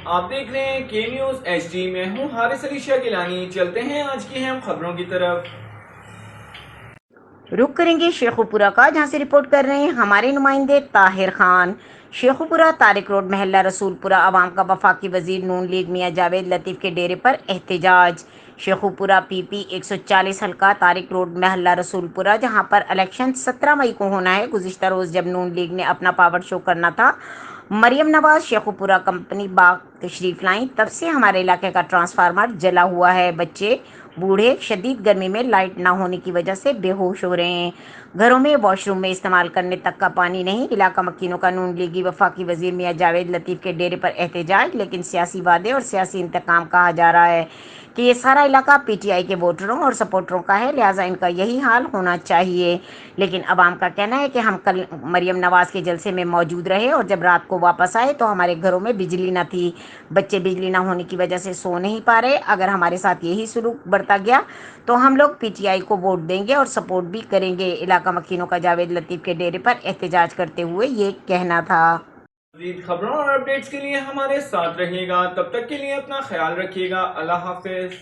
आप देख रहे हैं के न्यूज़ HD। मैं हूं हारिस अली शाह गिलानी। चलते हैं आज की अहम खबरों की तरफ। रुक करेंगे शेखुपुरा का, जहां से रिपोर्ट कर रहे हैं हमारे नुमाइंदे ताहिर खान। शेखुपुरा तारिक रोड महल्ला रसूलपुरा अवाम का वफाकी वजीर नून लीग मियां जावेद लतीफ़ के डेरे पर एहतजाज। शेखुपुरा PP 140 हल्का तारिक रोड महल्ला रसूलपुरा, जहां पर इलेक्शन 17 मई को होना है। गुज़िश्ता रोज़ जब नून लीग ने अपना पावर शो करना था, मरियम नवाज शेखुपुरा कंपनी बाग तशरीफ लाई, तब से हमारे इलाके का ट्रांसफार्मर जला हुआ है। बच्चे बूढ़े शदीद गर्मी में लाइट ना होने की वजह से बेहोश हो रहे हैं। घरों में वॉशरूम में इस्तेमाल करने तक का पानी नहीं। इलाका मक्कीनों का नून लीगी वफाकी वजीर मियां जावेद लतीफ़ के डेरे पर एहतजाज, लेकिन सियासी वादे और सियासी इंतकाम कहा जा रहा है कि ये सारा इलाका PTI के वोटरों और सपोर्टरों का है, लिहाजा इनका यही हाल होना चाहिए। लेकिन अवाम का कहना है कि हम कल मरियम नवाज के जलसे में मौजूद रहे और जब रात को वापस आए तो हमारे घरों में बिजली न थी। बच्चे बिजली ना होने की वजह से सो नहीं पा रहे। अगर हमारे साथ यही सलूक बढ़ता गया तो हम लोग PTI को वोट देंगे और सपोर्ट भी करेंगे। इलाका मकीनों का जावेद लतीफ़ के डेरे पर एहतजाज करते हुए ये कहना था। मज़ीद खबरों और अपडेट्स के लिए हमारे साथ रहिएगा। तब तक के लिए अपना ख्याल रखिएगा। अल्लाह हाफिज।